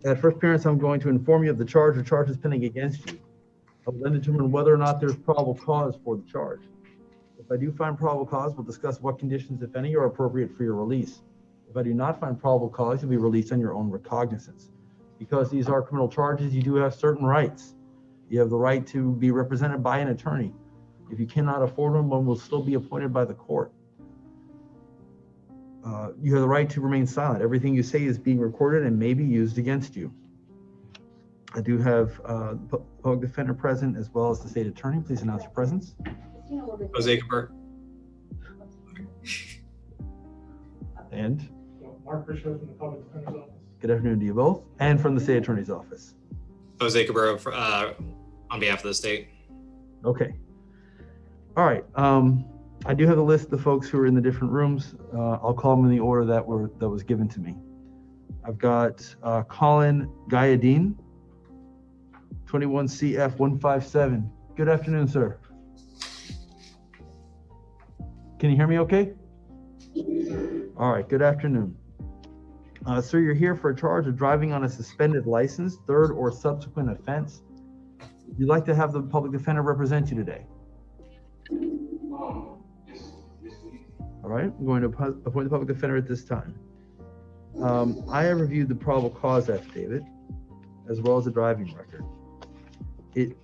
At first appearance, I'm going to inform you of the charge or charges pending against you. I will then determine whether or not there's probable cause for the charge. If I do find probable cause, we'll discuss what conditions, if any, are appropriate for your release. If I do not find probable cause, you'll be released on your own recognizance. Because these are criminal charges, you do have certain rights. You have the right to be represented by an attorney. If you cannot afford one will still be appointed by the court. You have the right to remain silent. Everything you say is being recorded and may be used against you. I do have the public defender present as well as the state attorney. Please announce your presence. Jose Cabrera. And Mark Bishop from the public defender's office. good afternoon to you both. And from the state attorney's office. Jose Cabrera on behalf of the state. Okay. All right. I do have a list of the folks who are in the different rooms. I'll call them in the order that was given to me. I've got Colin Gayadine, 21 CF 157. Good afternoon, sir. Can you hear me okay? All right, good afternoon. Sir, you're here for a charge of driving on a suspended license, third or subsequent offense. Would you like to have the public defender represent you today? All right, I'm going to appoint the public defender at this time. I have reviewed the probable cause affidavit as well as the driving record. It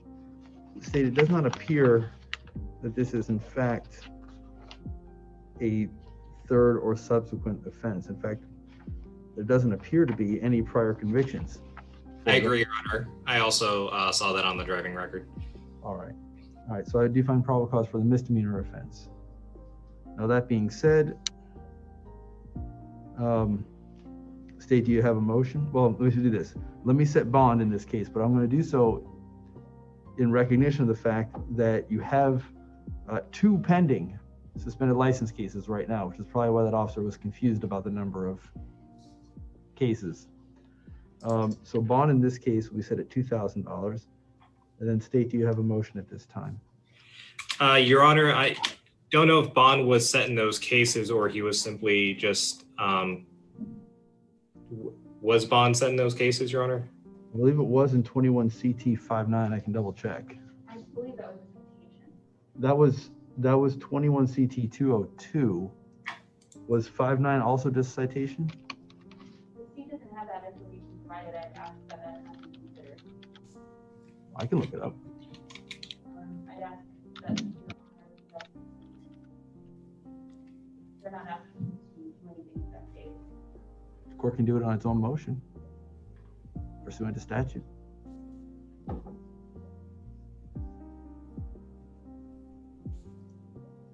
stated it does not appear that this is in fact a third or subsequent offense. In fact, there doesn't appear to be any prior convictions. I agree, Your Honor. I also saw that on the driving record. All right, so I do find probable cause for the misdemeanor offense. Now that being said, State, do you have a motion? Well, let me do this. Let me set bond in this case, but I'm going to do so in recognition of the fact that you have two pending suspended license cases right now, which is probably why that officer was confused about the number of cases. So bond in this case will be set at $2,000. And then State, do you have a motion at this time? Your Honor, I don't know if bond was set in those cases or he was simply just, was bond set in those cases, Your Honor? I believe it was in 21 CT 59. I can double check. I believe that was a citation. That was 21 CT 202. Was 59 also just citation? The state doesn't have that information provided. I'd ask that it be considered. I can look it up. I'd ask that they're not asking to do anything with that case. The court can do it on its own motion, pursuant to statute.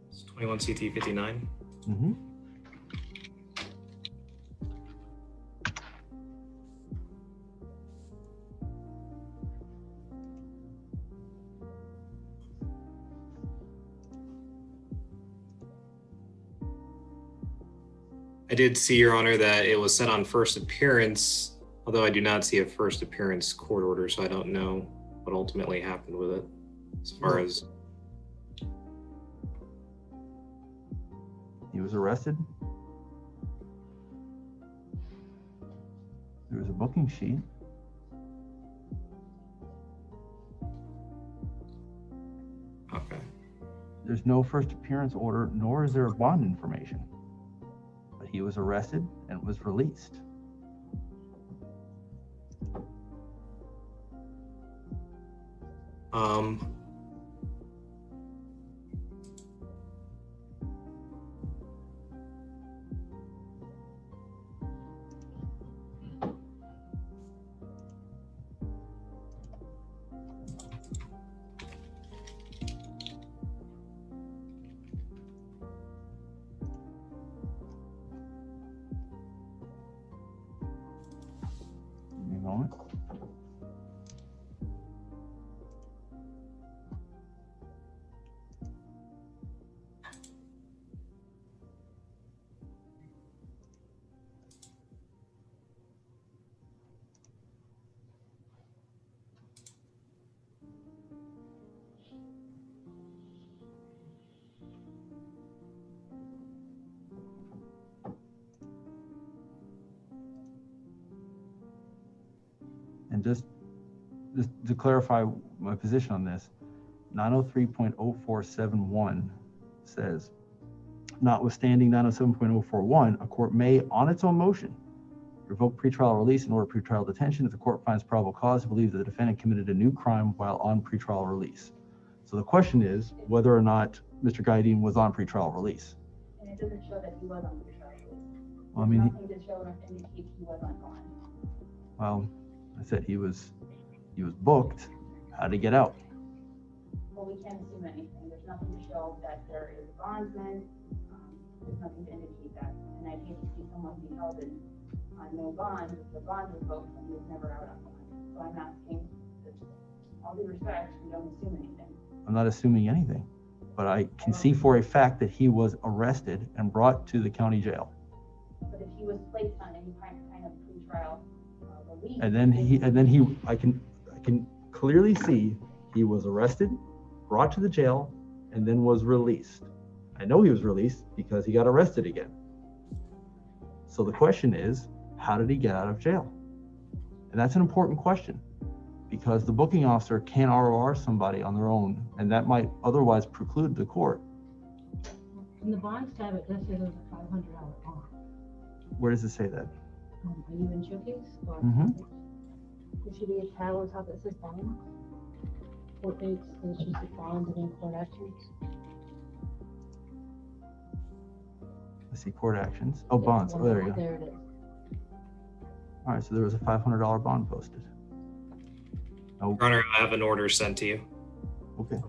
It's 21 CT 59. Mm-hmm. I did see, Your Honor, that it was set on first appearance, although I do not see a first appearance court order, so I don't know what ultimately happened with it as far as... He was arrested. There was a booking sheet. Okay. There's no first appearance order, nor is there a bond information. But he was arrested and was released. Give me a moment. And just to clarify my position on this, 903.0471 says, notwithstanding 907.041, a court may, on its own motion, revoke pretrial release and order pretrial detention if the court finds probable cause to believe that the defendant committed a new crime while on pretrial release. So the question is whether or not Mr. Gaidin was on pretrial release. And it doesn't show that he was on pretrial release. Well, I mean, Nothing to show or indicate he was on bond. well, I said he was booked. How did he get out? Well, we can't assume anything. There's nothing to show that there is a bondsman. There's nothing to indicate that. And I'd hate to see someone be held on no bond if the bond was revoked and he was never out on bond. So I'm asking, that, all due respect, we don't assume anything. I'm not assuming anything, but I can see for a fact that he was arrested and brought to the county jail. But if he was placed on any kind of pretrial release. And then I can clearly see he was arrested, brought to the jail, and then was released. I know he was released because he got arrested again. So the question is, how did he get out of jail? And that's an important question, because the booking officer can ROR somebody on their own, and that might otherwise preclude the court. In the bonds tab, it does say there's a $500 bond. Where does it say that? Are you in showcase? Or There should be a tab on top that says bonds. Court dates, and it should say bonds and then court actions. Let's see, court actions. Oh, bonds. Oh, there you go. There it is. All right, so there was a $500 bond posted. Oh, Your Honor, I have an order sent to you. okay.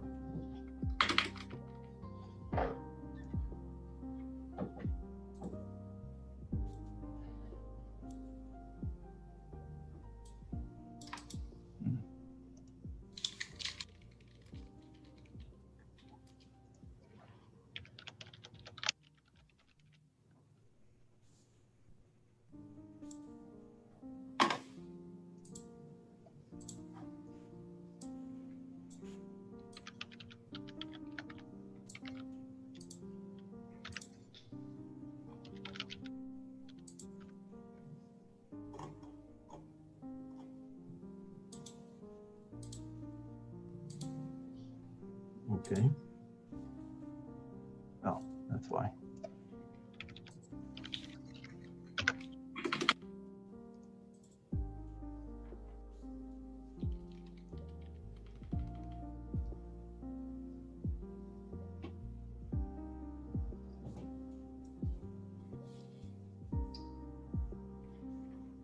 Okay. Oh, that's why.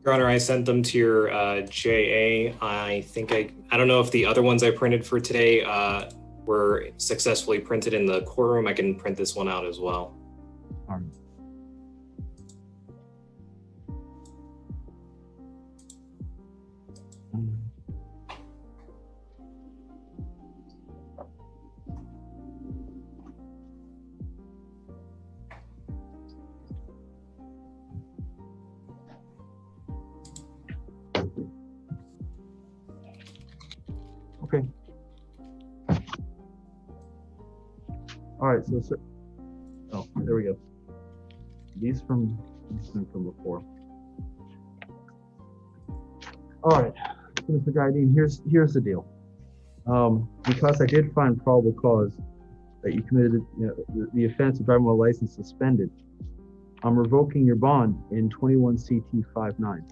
Your Honor, I sent them to your JA. I don't know if the other ones I printed for today were successfully printed in the courtroom. I can print this one out as well. Okay. All right, so oh, there we go. These from before. All right, so Mr. Gaidin, here's the deal. Because I did find probable cause that you committed the offense of driving while license suspended, I'm revoking your bond in 21 CT 59. And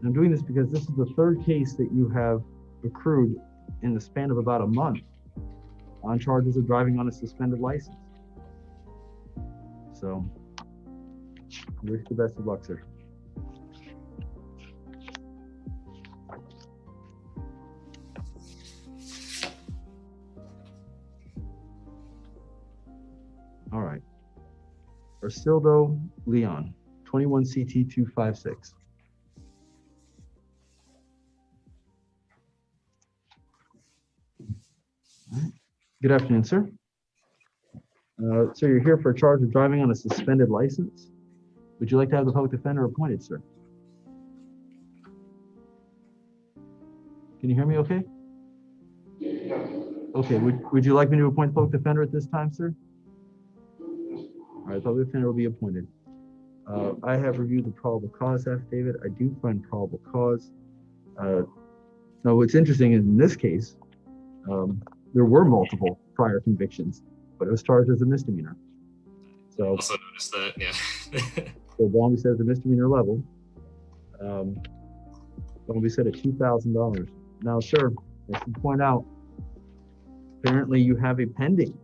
I'm doing this because this is the third case that you have accrued in the span of about a month on charges of driving on a suspended license. So, I wish you the best of luck, sir. All right. Ercildo Leon, 21 CT 256. Good afternoon, sir. So you're here for a charge of driving on a suspended license. Would you like to have the public defender appointed, sir? Can you hear me okay? Okay, would you like me to appoint the public defender at this time, sir? All right, public defender will be appointed. I have reviewed the probable cause affidavit. I do find probable cause. Now, what's interesting is in this case, there were multiple prior convictions, but it was charged as a misdemeanor. So, Also noticed that, yeah. so bond be set at the misdemeanor level. Bond be set at $2,000. Now, sir, I should point out, apparently you have a pending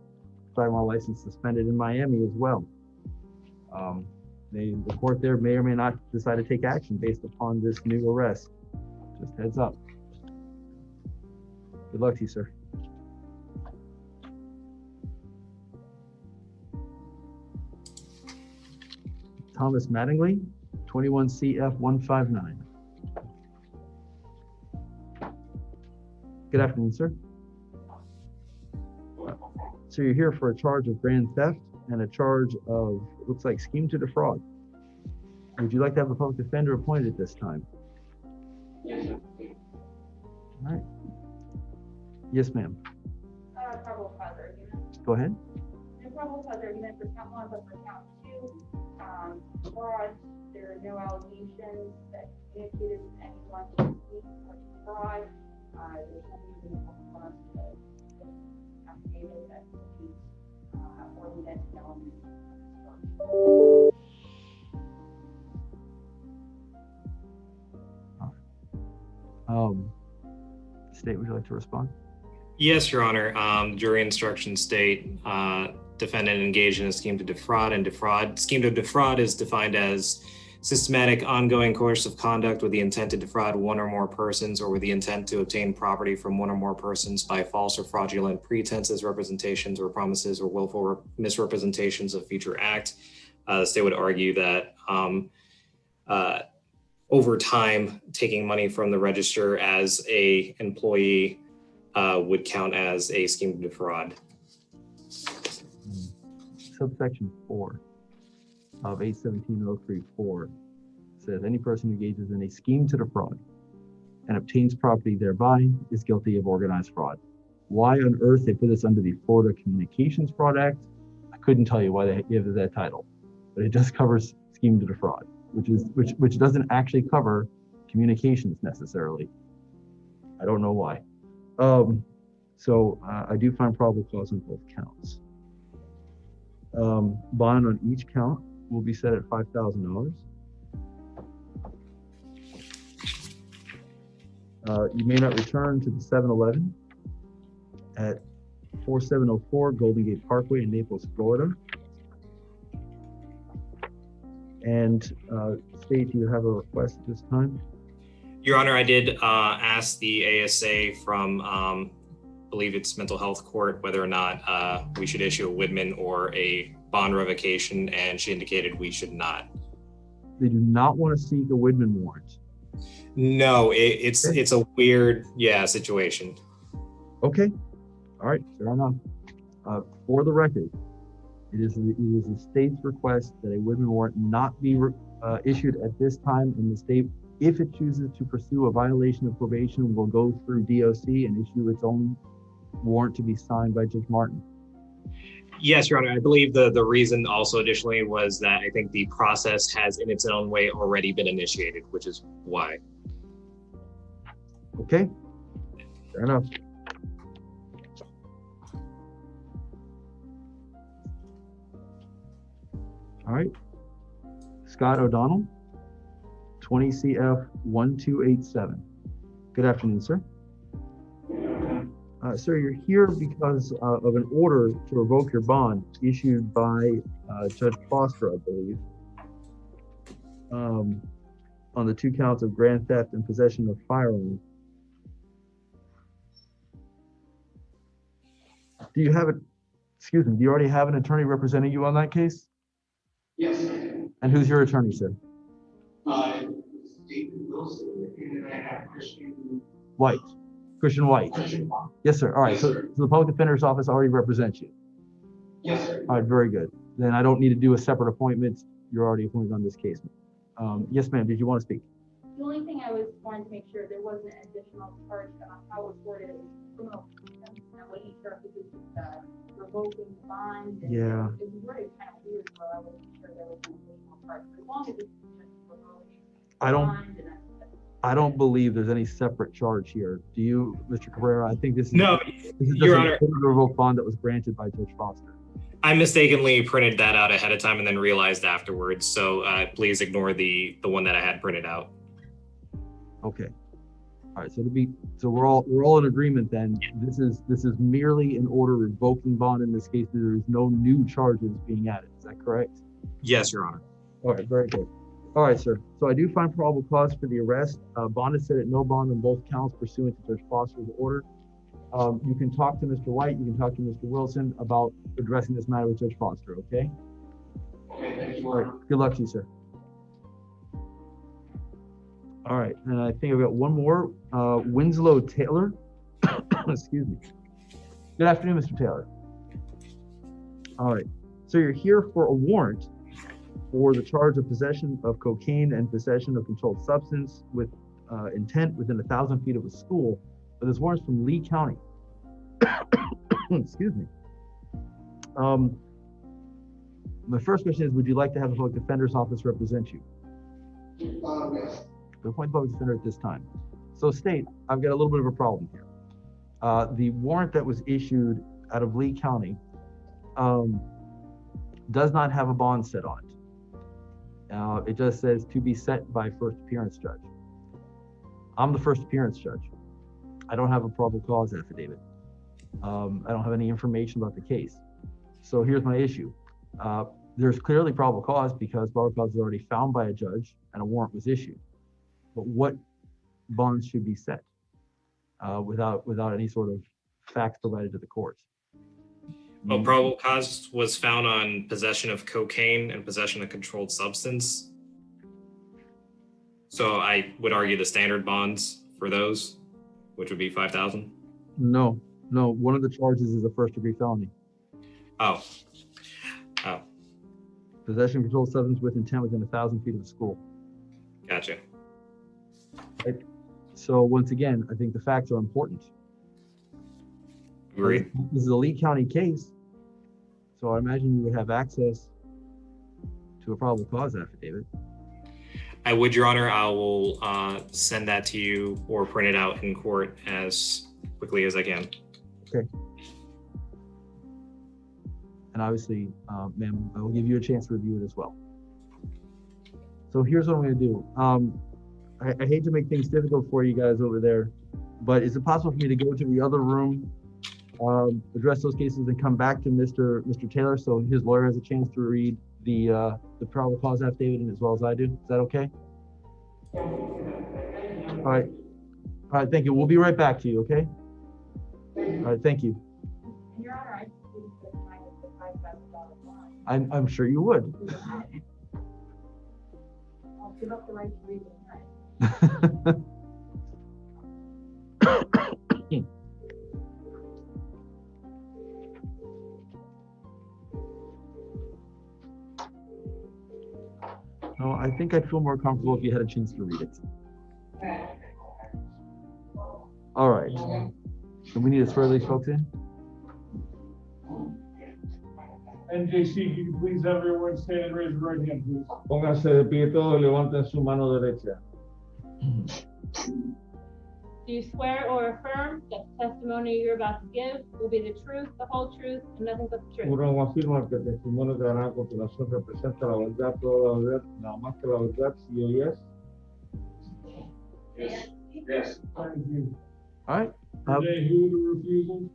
firearm license suspended in Miami as well. The court there may or may not decide to take action based upon this new arrest. Just heads up. Good luck to you, sir. Thomas Mattingly, 21 CF 159. Good afternoon, sir. So you're here for a charge of grand theft and a charge of, looks like, scheme to defraud. Would you like to have a public defender appointed at this time? Yes, sir. All right. Yes, ma'am. Probable cause argument. Go ahead. No probable cause argument for count 1, but for count 2, fraud, there are no allegations that communicated with anyone to speak or fraud. There's nothing in the response to the affidavit that speaks or that element. State, would you like to respond? Yes, Your Honor. Jury instructions state defendant engaged in a scheme to defraud, and scheme to defraud is defined as systematic, ongoing coercive conduct with the intent to defraud one or more persons, or with the intent to obtain property from one or more persons by false or fraudulent pretenses, representations, or promises, or willful misrepresentations of future act. The state would argue that over time, taking money from the register as a employee would count as a scheme to defraud. Subsection 4 of 817.034 says any person who engages in a scheme to defraud and obtains property thereby is guilty of organized fraud. Why on earth they put this under the Florida Communications Fraud Act, I couldn't tell you why they gave it that title, but it does cover scheme to defraud, which doesn't actually cover communications necessarily. I don't know why. So I do find probable cause on both counts. Bond on each count will be set at $5,000. You may not return to the 7-Eleven at 4704 Golden Gate Parkway in Naples, Florida. And State, do you have a request at this time? Your Honor, I did ask the ASA from, I believe it's mental health court, whether or not we should issue a Whitman or a bond revocation, and she indicated we should not. They do not want to seek a Whitman warrant. No, it's a weird, situation. Okay, all right, fair enough. For the record, it is the state's request that a Whitman warrant not be issued at this time, and the state, if it chooses to pursue a violation of probation, will go through DOC and issue its own warrant to be signed by Judge Martin. Yes, Your Honor. I believe the reason also additionally was that I think the process has in its own way already been initiated, which is why. Okay, fair enough. All right, Scott O'Donnell, 20 CF 1287. Good afternoon, sir. Sir, you're here because of an order to revoke your bond issued by Judge Foster, I believe, on the 2 counts of grand theft and possession of firearms. Do you already have an attorney representing you on that case? Yes. And who's your attorney, sir? David Wilson, and I have Christian White. Christian White. Yes, sir. All right. Yes, So sir. the public defender's office already represents you. Yes, sir. All right. Very good. Then I don't need to do a separate appointment. You're already appointed on this case. Yes, ma'am. Did you want to speak? The only thing I was wanting to make sure there wasn't an additional charge how it was worded, it was criminal contempt. I wasn't sure if it was just revoking the bond. And Yeah. it was worded kind of weird, so I wasn't sure there was an additional charge. But as long as it's just revoking the I don't- bond, and I don't believe there's any separate charge here. Do you, Mr. Cabrera? I think this is No, this is just Your an Honor. order to revoke bond that was granted by Judge Foster. I mistakenly printed that out ahead of time and then realized afterwards. So please ignore the one that I had printed out. Okay. All right. So we're all in agreement then. This is merely an order revoking bond in this case. There is no new charges being added. Is that correct? Yes, Your Honor. All right. Very good. All right, sir. So I do find probable cause for the arrest. Bond is set at no bond on both counts pursuant to Judge Foster's order. You can talk to Mr. White. You can talk to Mr. Wilson about addressing this matter with Judge Foster. Okay. Okay, thank you. All right. Good luck to you, sir. All right, and I think I've got one more. Winslow Taylor. Excuse me. Good afternoon, Mr. Taylor. All right. So you're here for a warrant for the charge of possession of cocaine and possession of controlled substance with intent within 1,000 feet of a school. But this warrant's from Lee County. Excuse me. My first question is, would you like to have the public defender's office represent you? Yes. The appoint public defender at this time. So state, I've got a little bit of a problem here. The warrant that was issued out of Lee County does not have a bond set on it. It just says to be set by first appearance judge. I'm the first appearance judge. I don't have a probable cause affidavit. I don't have any information about the case. So here's my issue. There's clearly probable cause because probable cause was already found by a judge and a warrant was issued. But what bonds should be set without any sort of facts provided to the courts? Well, probable cause was found on possession of cocaine and possession of controlled substance. So I would argue the standard bonds for those, which would be 5,000. No. One of the charges is a first-degree felony. Oh. Possession of controlled substance with intent within 1,000 feet of a school. Gotcha. Right? So once again, I think the facts are important. Agreed. This is a Lee County case, so I imagine you would have access to a probable cause affidavit. I would, Your Honor. I will send that to you or print it out in court as quickly as I can. Okay. And obviously, ma'am, I will give you a chance to review it as well. So here's what I'm going to do. I hate to make things difficult for you guys over there, but is it possible for me to go to the other room, address those cases, and come back to Mr. Taylor so his lawyer has a chance to read the probable cause affidavit as well as I do? Is that okay? All right. All right. Thank you. We'll be right back to you. Okay. All right. Thank you. And Your Honor, I believe that minus the $5,000 bond. I'm sure you would. I'll give up the right to read it tonight. No, I think I'd feel more comfortable if you had a chance to read it. All right. So we need to swear these folks in? NJC, can you please have everyone stand and raise your right hand, please? Pónganse de pie todos, levanten su mano derecha. Do you swear or affirm that the testimony you're about to give will be the truth, the whole truth, and nothing but the truth? Juro o afirmo que el testimonio que dará a continuación representa la verdad, toda la verdad, nada más que la verdad, sí o yes. Yes. Yes. Thank you. All right. Today, who the refusal?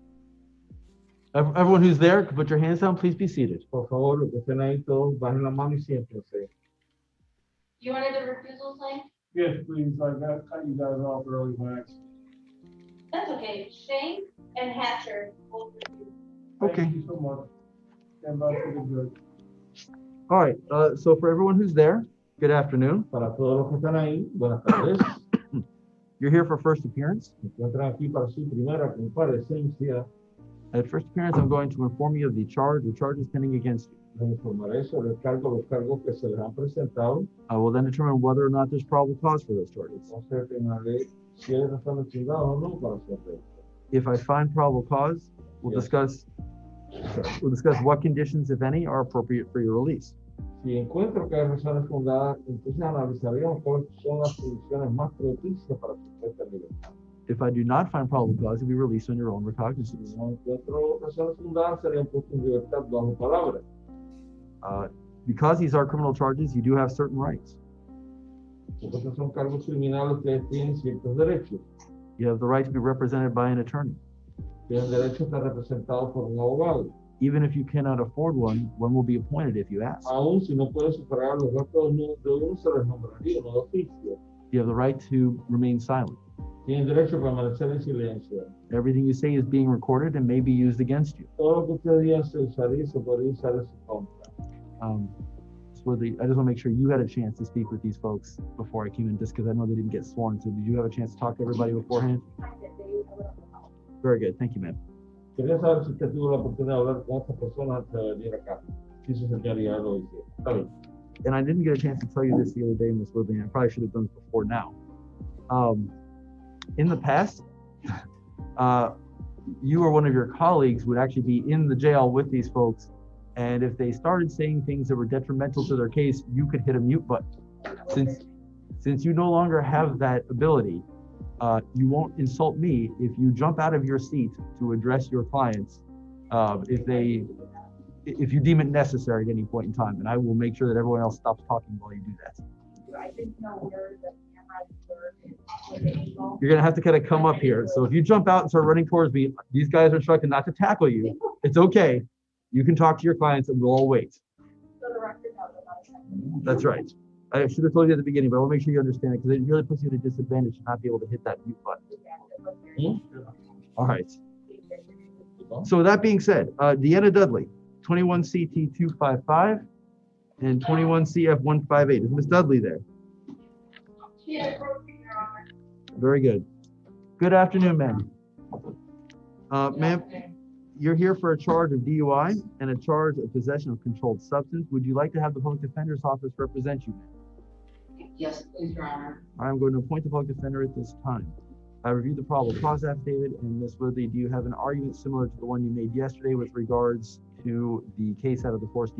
Everyone who's there, put your hands down. Please be seated. Por favor, los que estén ahí todos, bajen la mano y siéntense. You wanted the refusal sign? Yes, please, I got cut you guys off early by accident. That's okay. Shane and Hatcher both refused. Okay. Thank you so much. Stand by for the judge. All right. So for everyone who's there, good afternoon. Para todos los que están ahí, buenas tardes. You're here for first appearance. Se encuentran aquí para su primera comparecencia. At first appearance, I'm going to inform you of the charge or charges pending against you. Les informaré sobre el cargo, los cargos que se les han presentado. I will then determine whether or not there's probable cause for those charges. Entonces, determinaré si hay razones fundadas o no para su arresto. If I find probable cause, we'll Yes. discuss what conditions, if any, are appropriate for your release. Si encuentro que hay razones fundadas, entonces analizaríamos cuáles son las condiciones más propicias para su puesta en libertad. If I do not find probable cause, you'll be released on your own recognizance. Si no encuentro razones fundadas, serían puestos en libertad bajo palabra. Because these are criminal charges, you do have certain rights. Porque estos son cargos criminales, ustedes tienen ciertos derechos. You have the right to be represented by an attorney. Tienen derecho a estar representados por un abogado. Even if you cannot afford one will be appointed if you ask. Aún si no puede superar los gastos de uno, se les nombraría uno de oficio. You have the right to remain silent. Tienen derecho a permanecer en silencio. Everything you say is being recorded and may be used against you. Todo lo que ustedes digan se usaría y se podría usar en su contra. So I just want to make sure you had a chance to speak with these folks before I came in, just because I know they didn't get sworn. So did you have a chance to talk to everybody beforehand? Very good. Thank you, ma'am. Quería saber si usted tuvo la oportunidad de hablar con esta persona antes de venir acá. Si su señoría lo hiciera. Está bien. And I didn't get a chance to tell you this the other day, Ms. Woodley. I probably should have done it before now. In the past, you or one of your colleagues would actually be in the jail with these folks. And if they started saying things that were detrimental to their case, you could hit a mute button. Since you no longer have that ability, you won't insult me if you jump out of your seat to address your clients if you deem it necessary at any point in time. And I will make sure that everyone else stops talking while you do that. I didn't know where the cameras were. You're gonna have to kind of come up here. So if you jump out and start running towards me, these guys are instructed not to tackle you. It's okay. You can talk to your clients and we'll all wait. So the record knows about it. That's right. I should have told you at the beginning, but I want to make sure you understand it because it really puts you at a disadvantage to not be able to hit that mute button. All right. So with that being said, Deanna Dudley, 21 CT 255 and 21 CF 158. Is Ms. Dudley there? Very good. Good afternoon, ma'am. Ma'am, you're here for a charge of DUI and a charge of possession of controlled substance. Would you like to have the public defender's office represent you, ma'am? Yes, please, Your Honor. I'm going to appoint the public defender at this time. I reviewed the probable cause affidavit, and Ms. Woodley, do you have an argument similar to the one you made yesterday with regards to the case out of the fourth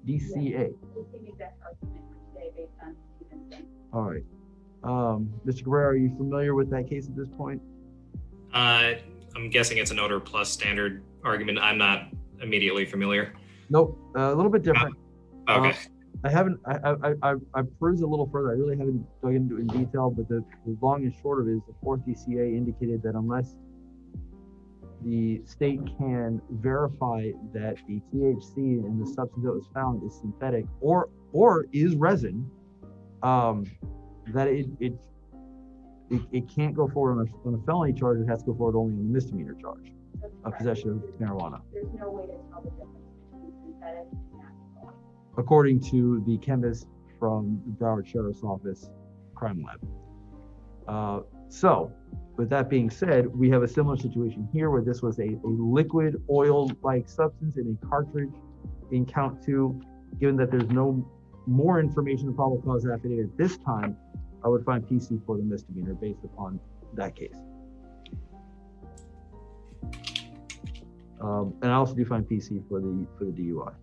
DCA? All right. Mr. Guerrero, are you familiar with that case at this point? I'm guessing it's an odor plus standard argument. I'm not immediately familiar. Nope, a little bit different. Okay. I haven't, I've perused a little further. I really haven't dug into it in detail, but the long and short of it is the fourth DCA indicated that unless the state can verify that the THC in the substance that was found is synthetic or is resin, that it can't go forward on a felony charge. It has to go forward only on a misdemeanor charge of possession of marijuana. There's no way to tell the difference between synthetic and natural. According to the chemist from the Broward Sheriff's Office Crime Lab. So, with that being said, we have a similar situation here where this was a liquid oil-like substance in a cartridge in count 2. Given that there's no more information in the probable cause affidavit at this time, I would find PC for the misdemeanor based upon that case. And I also do find PC for the DUI.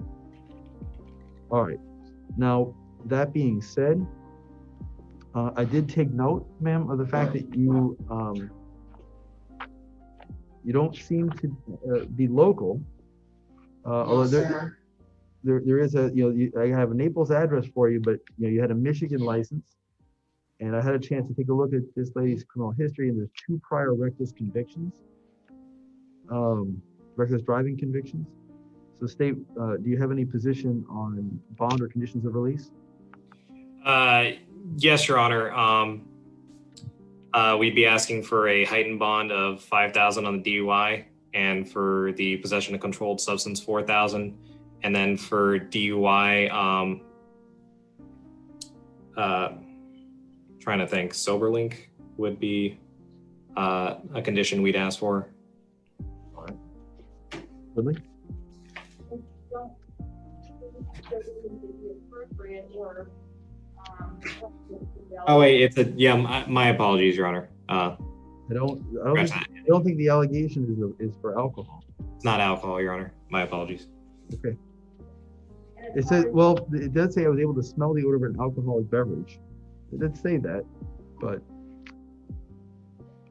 All right. Now, that being said, I did take note, ma'am, of the fact that you don't seem to be local. Although there is a, I have a Naples address for you, but you had a Michigan license. And I had a chance to take a look at this lady's criminal history, and there's 2 prior reckless convictions, reckless driving convictions. So state, do you have any position on bond or conditions of release? Yes, Your Honor. We'd be asking for a heightened bond of $5,000 on the DUI, and for the possession of controlled substance, $4,000, and then for DUI, trying to think, SoberLink would be a condition we'd ask for. All right. Woodley? Oh wait, it's my apologies, Your Honor. I don't think the allegation is for alcohol. It's not alcohol, Your Honor. My apologies. Okay. And It says, well, it does say I was able to smell the odor of an alcoholic beverage. It did say that, but.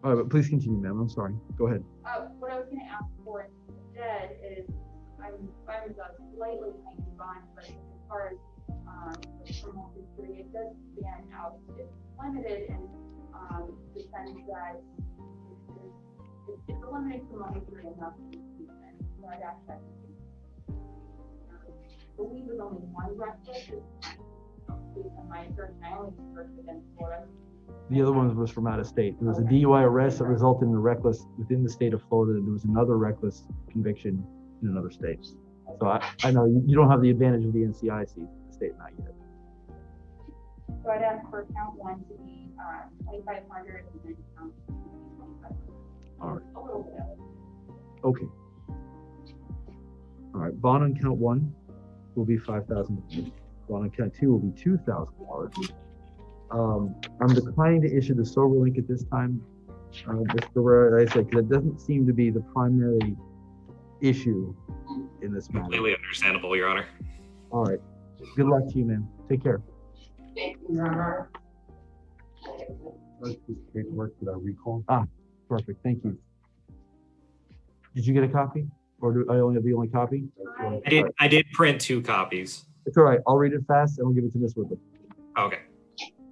All right, but please continue, ma'am. I'm sorry. Go ahead. What I was gonna ask for instead is, I'm fine with a slightly heightened bond, but as far as, the criminal history, it does stand out. It's limited in, the sense that it's a limited criminal history and nothing. So I'd ask that. I believe there's only one reckless, based on my search, and I only searched against Florida. The other one was from out of state. There was a DUI arrest that resulted in a reckless within the state of Florida. And there was another reckless conviction in another state. So I know you don't have the advantage of the NCIC, the state not yet. So I'd ask for count one to be, 2,500 and then count two to be 2,500. All right. A little bit of it. Okay. All right. Bond on count one will be $5,000. Bond on count two will be $2,000. I'm declining to issue the sober link at this time. Just for what I said, because it doesn't seem to be the primary issue in this matter. Completely understandable, Your Honor. All right. Good luck to you, man. Take care. Let's just paperwork for that recall. Ah, perfect. Thank you. Did you get a copy? Or do I only have the only copy? I did print 2 copies. It's all right. I'll read it fast and we'll give it to Miss Woodley. Okay.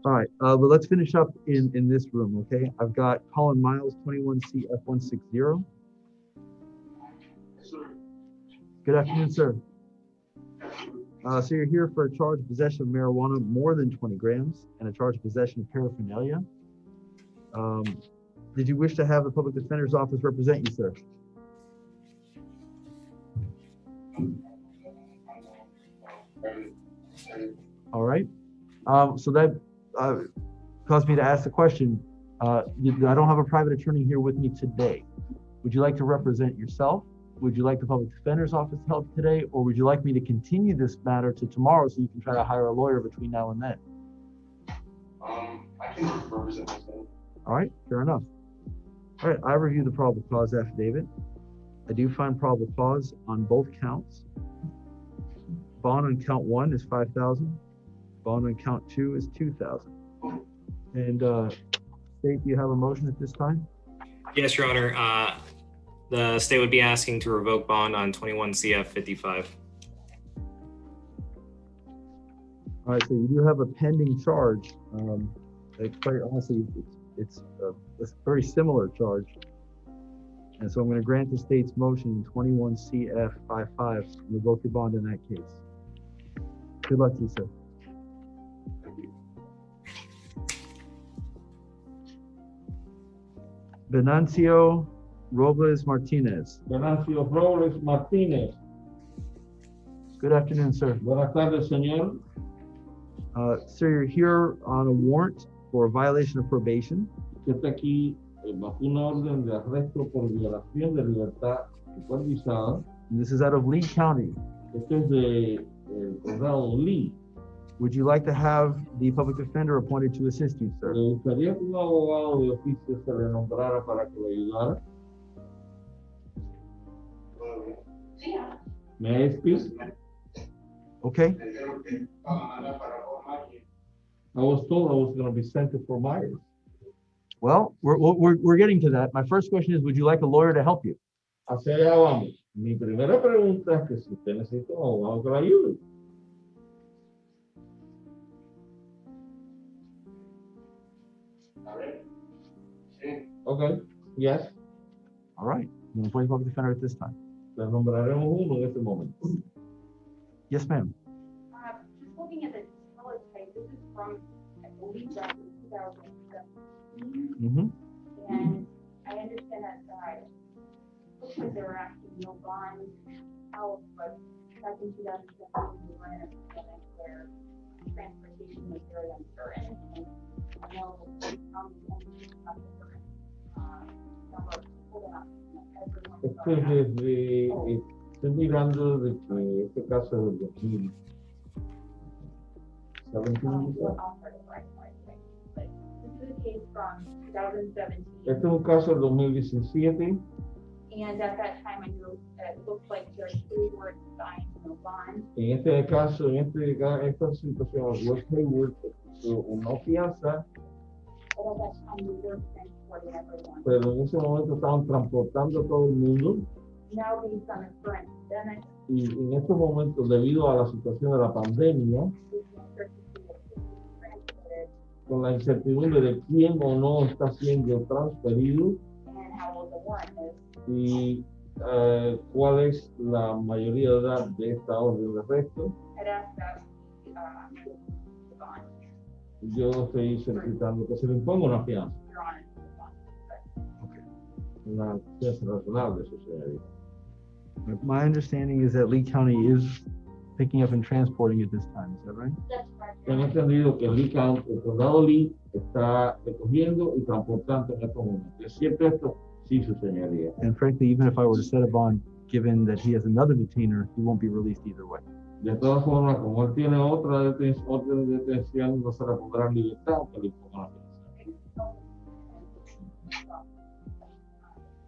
All right, but let's finish up in this room, okay? I've got Colin Miles, 21CF160. Good afternoon, sir. So you're here for a charge of possession of marijuana more than 20 grams and a charge of possession of paraphernalia. Did you wish to have the public defender's office represent you, sir? All right. So that caused me to ask the question. I don't have a private attorney here with me today. Would you like to represent yourself? Would you like the public defender's office to help today? Or would you like me to continue this matter to tomorrow so you can try to hire a lawyer between now and then? I can represent myself. All right, fair enough. All right, I reviewed the probable cause affidavit. I do find probable cause on both counts. Bond on count one is $5,000. Bond on count two is $2,000. And State, do you have a motion at this time? Yes, Your Honor. The state would be asking to revoke bond on 21 CF 55. All right, so you do have a pending charge. Quite honestly, it's a very similar charge. And so I'm going to grant the state's motion in 21 CF 55 and revoke your bond in that case. Good luck to you, sir. Venancio Robles Martinez. Venancio Robles Martínez. Good afternoon, sir. Buenas tardes, señor. Sir, you're here on a warrant for a violation of probation. Usted está aquí bajo una orden de arresto por violación de libertad supervisada. And this is out of Lee County. Esto es de condado Lee. Would you like to have the public defender appointed to assist you, sir? ¿Le gustaría que un abogado de oficio se le nombrara para que le ayudara? May I speak? Okay. I was told I was going to be sent to Fort Myers. Well, we're getting to that. My first question is, would you like a lawyer to help you? Hacia allá vamos. Mi primera pregunta es que si usted necesita un abogado que le ayude. Okay, yes. All right. I'm going to appoint a public defender at this time. Le nombraremos uno en este momento. Yes, ma'am. Just looking at the teletype, this is from, I believe, back in 2017. Mm-hmm. And I understand that, looks like they were actually no bond out, but back in 2017, we were in a pandemic where transportation was very uncertain. And I know the county only has a certain number of people that everyone. Estoy mirando de que este caso es del 2017. This is a case from 2017. Este es un caso del 2017. And at that time, I knew it looked like there's 3 words signed, no bond. En este caso, esta situación, West Hayward puso una fianza, But at that time, we were transporting everyone. pero en ese momento estaban transportando a todo el mundo. Now based on the current pandemic, Y en estos momentos, debido a la situación de la pandemia, we can start to see what is transported con la incertidumbre de quién o no está siendo transferido and how old the warrant is. y cuál es la mayoría de edad de esta orden de arresto, I'd ask that the bond, yo estoy solicitando que se le imponga una fianza, Your Honor, the bond. una fianza razonable, eso sería. My understanding is that Lee County is picking up and transporting at this time, is that right? That's correct. Tengo entendido que Lee County, el condado Lee está recogiendo y transportando en estos momentos. ¿Es cierto esto? Sí, su señoría. And frankly, even if I were to set a bond, given that he has another detainer, he won't be released either way. De todas formas, como él tiene otra orden de detención, no se la pondrá en libertad, aunque le imponga la fianza.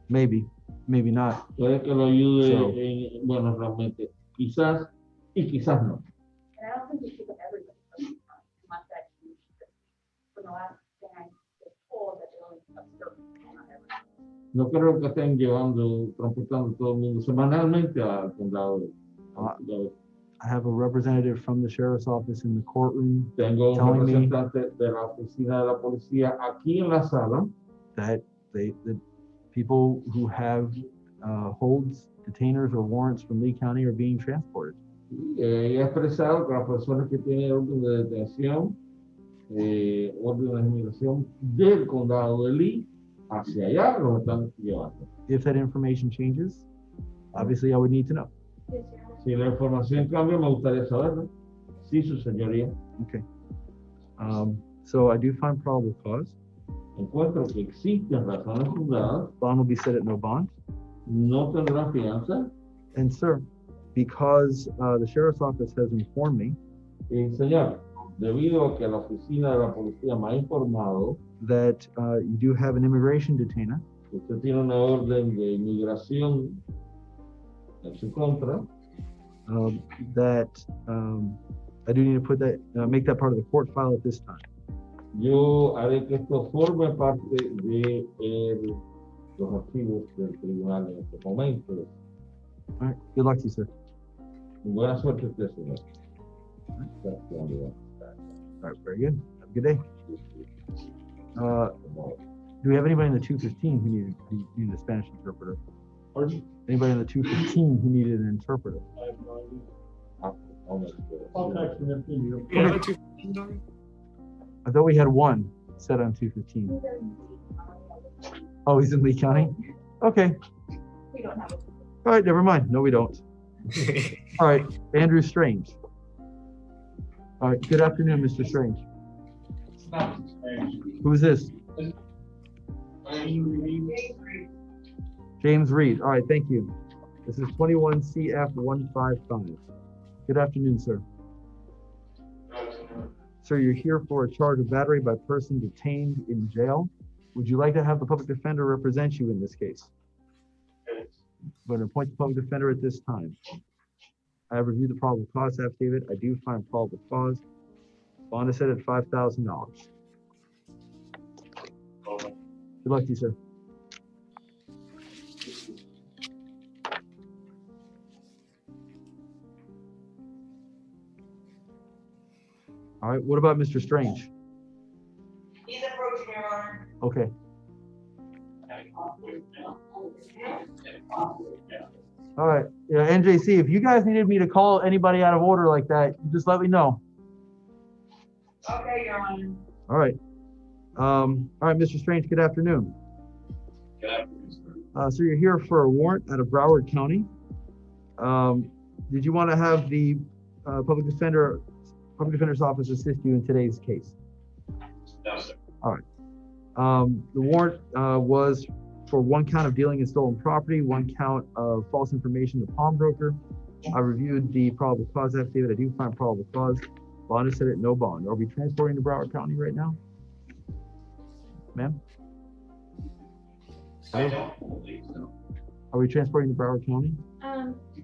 Maybe, maybe not. Puede que lo ayude, So- bueno, realmente, quizás y quizás no. And I don't think we should put everybody from the front, unless that changes. From the last thing I was told that they only took certain, not everyone. No creo que estén transportando todo el mundo semanalmente al condado. I have a representative from the sheriff's office in the courtroom Tengo un Telling me- representante de la oficina de la policía aquí en la sala that the people who have holds, detainers, or warrants from Lee County are being transported. y ha expresado que las personas que tienen orden de detención, orden de inmigración del condado de Lee hacia allá los están llevando. If that information changes, obviously I would need to know. Yes, Your Honor. Si la información cambia, me gustaría saberlo. Sí, su señoría. Okay. So I do find probable cause. Encuentro que existen razones fundadas, Bond will be set at no bond. no tendrá fianza. And sir, because the sheriff's office has informed me Señor, debido a que la oficina de la policía me ha informado that you do have an immigration detainer, que usted tiene una orden de inmigración en su contra, that I do need to put that, make that part of the court file at this time. yo haré que esto forme parte de los archivos del tribunal en este momento. All right, good luck to you, sir. Buena suerte a usted, señor. Gracias, amigo. All right, very good. Have a good day. Do we have anybody in the 215 who needed a Spanish interpreter? Pardon? Anybody in the 215 who needed an interpreter? I have no idea. I'll I'll text him if he needs. You have a 215 already? I thought we had one set on 215. Who doesn't see, Oh, he's in Lee County? Okay, we don't have it. all right, never mind. No, we don't. All right, Andrew Strange. All right, good afternoon, Mr. Strange. It's not Spanish. Who's this? James Reed. All right, thank you. This is 21 CF 155. Good afternoon, sir. Sir, you're here for a charge of battery by person detained in jail. Would you like to have the public defender represent you in this case? I'm going to appoint the public defender at this time. I have reviewed the probable cause affidavit. I do find probable cause. Bond is set at $5,000. Good luck to you, sir. All right, what about Mr. Strange? He's approaching, Your Honor. Okay. All right, yeah, NJC, if you guys needed me to call anybody out of order like that, you just let me know. Okay, Your Honor. All right. All right, Mr. Strange, good afternoon. So you're here for a warrant out of Broward County. Did you want to have the public defender's office assist you in today's case? No, sir. All right. The warrant was for 1 count of dealing in stolen property, 1 count of false information to pawnbroker. I reviewed the probable cause affidavit. I do find probable cause. Bond is set at no bond. Are we transporting to Broward County right now? Ma'am? I don't believe so. Are we transporting to Broward County?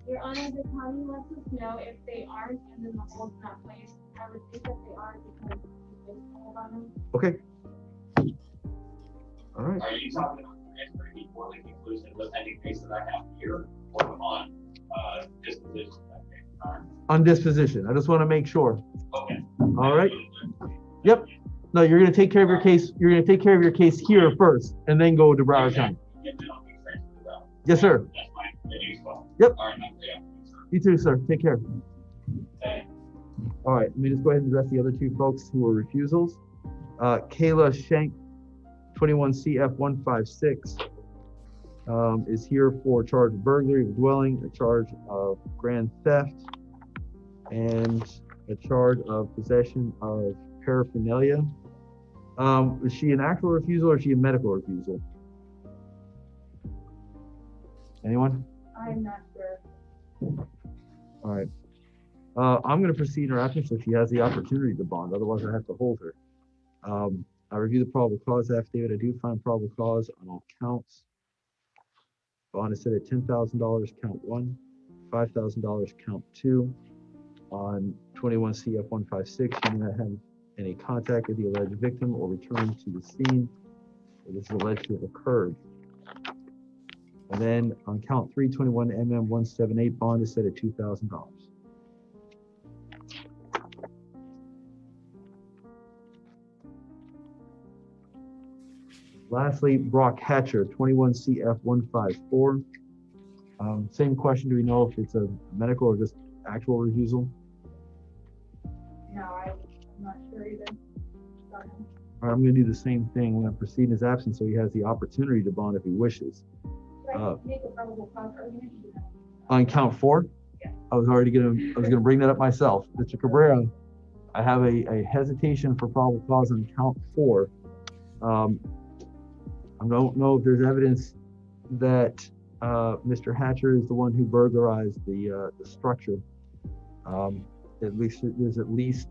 Your Honor, the county lets us know if they aren't, and then the hold's not placed. I would think that they are because we placed a hold on them. Okay. All right. Are you talking about transferring before the conclusion of the pending case that I have here, or on disposition at the same time? On disposition. I just want to make sure. Okay. All right. Yep. No, you're going to take care of your case. You're going to take care of your case here first, and then go to Broward County. And then I'll be transferred out. Yes, sir. That's fine. That is fine. Yep. All right. Yeah. You too, sir. Take care. Okay. All right. Let me just go ahead and address the other two folks who were refusals. Kayla Shank, 21 CF 156, is here for charge of burglary of dwelling, a charge of grand theft, and a charge of possession of paraphernalia. Is she an actual refusal or is she a medical refusal? Anyone? I'm not sure. All right. I'm going to proceed in her absence so she has the opportunity to bond. Otherwise, I have to hold her. I review the probable cause affidavit. I do find probable cause on all counts. Bond is set at $10,000 count 1, $5,000 count 2. On 21 CF 156, you do not have any contact with the alleged victim or return to the scene where this is alleged to have occurred. And then on count 3, 21 MM 178, bond is set at $2,000. Lastly, Brock Hatcher, 21 CF 154. Same question, do we know if it's a medical or just actual refusal? No, I'm not sure either. Sorry. All right, I'm gonna do the same thing. I'm gonna proceed in his absence so he has the opportunity to bond if he wishes. Should I make a probable cause argument? On count 4, Yeah. I was gonna bring that up myself. Mr. Cabrera, I have a hesitation for probable cause on count 4. I don't know if there's evidence that Mr. Hatcher is the one who burglarized the structure. At least there's at least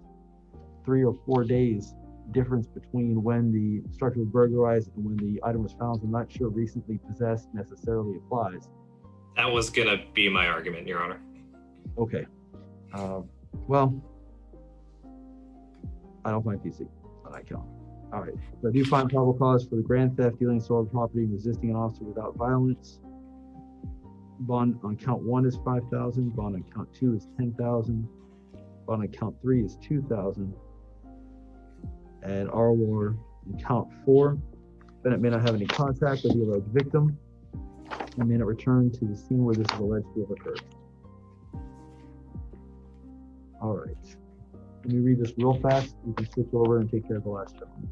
3 or 4 days difference between when the structure was burglarized and when the item was found. I'm not sure recently possessed necessarily applies. That was gonna be my argument, Your Honor. Okay. Well, I don't find PC on that count. All right. So I do find probable cause for the grand theft, dealing stolen property, and resisting an officer without violence. Bond on count 1 is $5,000. Bond on count 2 is $10,000. Bond on count 3 is $2,000. And RWAR on count 4. Defendant may not have any contact with the alleged victim and may not return to the scene where this is alleged to have occurred. All right. Let me read this real fast. We can switch over and take care of the last gentleman.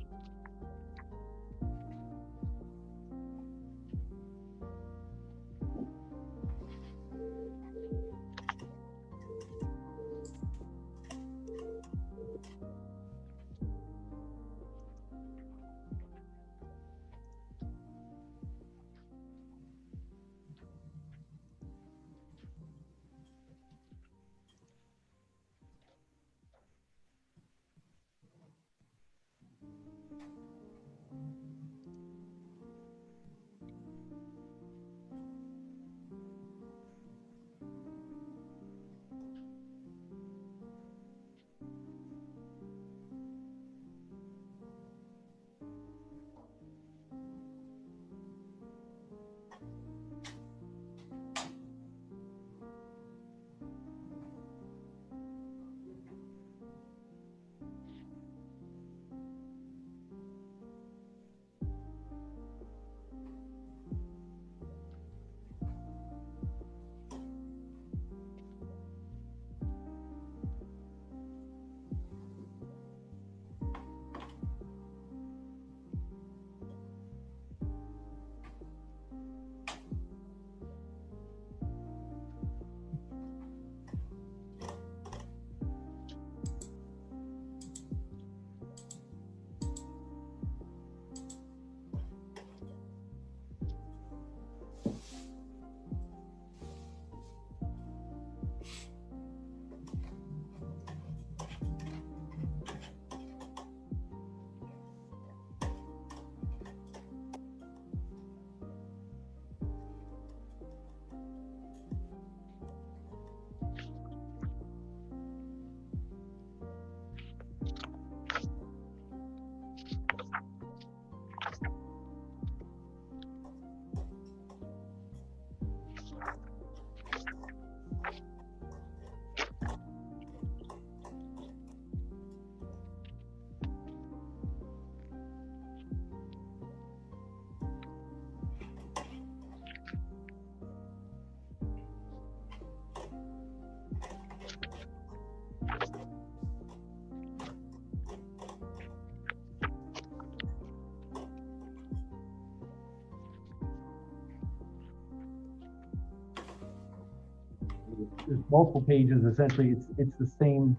there's multiple pages. Essentially, it's the same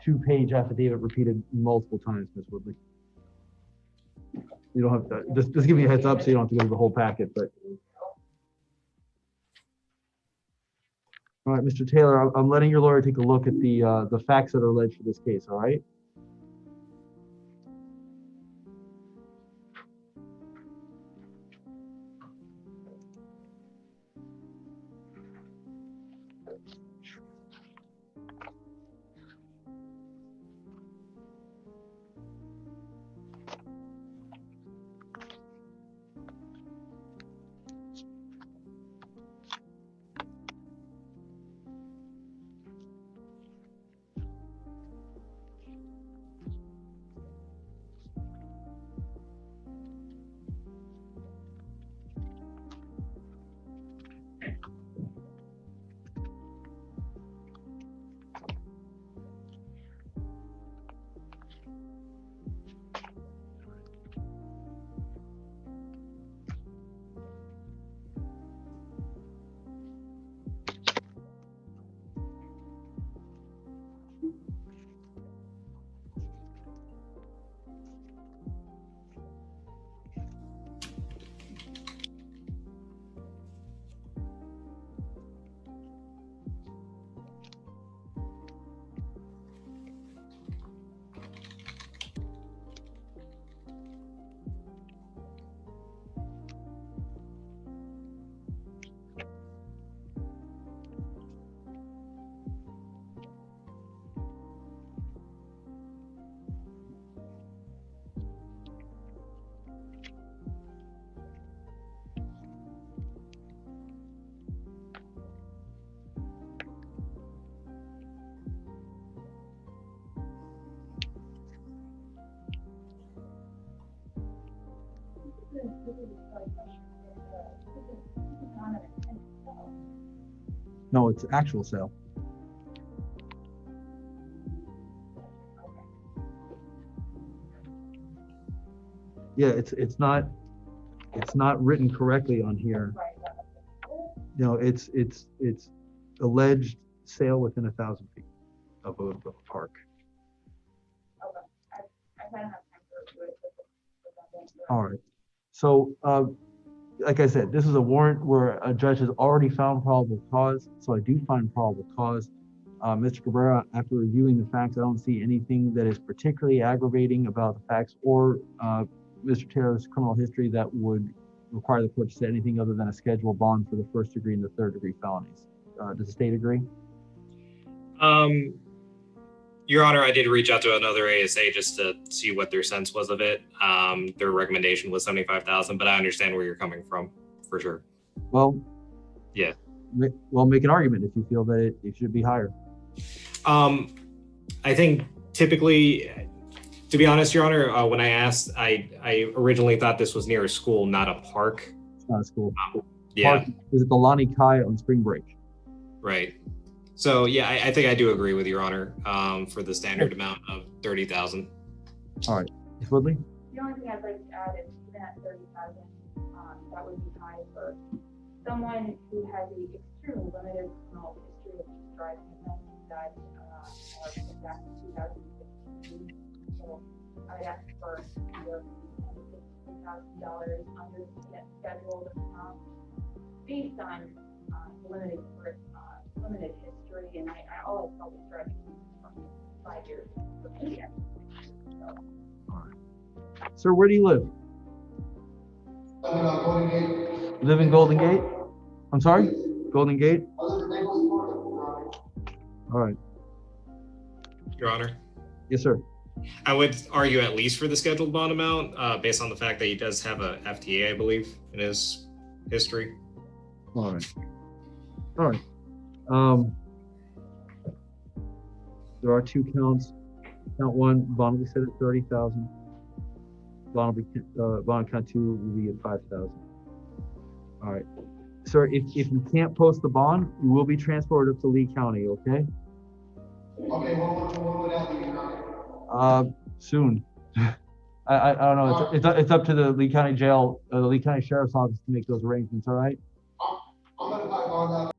2-page affidavit repeated multiple times, Ms. Woodley. You don't have to, just give me a heads up so you don't have to go to the whole packet, but. All right, Mr. Taylor, I'm letting your lawyer take a look at the facts that are alleged for this case, all right? No, it's actual sale. Yeah, it's not written correctly on here. No, it's alleged sale within 1,000 feet of a park. All right. So, like I said, this is a warrant where a judge has already found probable cause. So I do find probable cause. Mr. Cabrera, after reviewing the facts, I don't see anything that is particularly aggravating about the facts or Mr. Taylor's criminal history that would require the court to set anything other than a scheduled bond for the 1st degree and the 3rd degree felonies. Does the state agree? Your Honor, I did reach out to another ASA just to see what their sense was of it. Their recommendation was 75,000, but I understand where you're coming from, for sure. Well, yeah. Well, make an argument if you feel that it should be higher. I think typically, to be honest, Your Honor, when I asked, I originally thought this was near a school, not a park. It's not a school. Yeah. Park is at the Lonnie Kai on spring break. Right. So yeah, I think I do agree with Your Honor for the standard amount of 30,000. All right, Ms. Woodley? The only thing I'd like to add is even at 30,000, that would be high for someone who has a extremely limited criminal history of driving offenses that are back in 2015. So I would ask for either $10,000 to $15,000 under the scheduled amount based on limited history, and I always felt the stretch from 5 years. So. All right. Sir, where do you live? Golden Gate. Live in Golden Gate? I'm sorry? Golden Gate? All right. Your Honor? Yes, sir. I would argue at least for the scheduled bond amount, based on the fact that he does have a FTA, I believe, in his history. All right. All right. There are 2 counts. Count 1, bond will be set at 30,000. Bond count 2 will be at 5,000. All right, sir. If you can't post the bond, you will be transported up to Lee County. Okay. Okay. When would that be? Soon. I don't know. It's up to the Lee County Jail, the Lee County Sheriff's Office to make those arrangements. All right. I'm gonna buy bond out.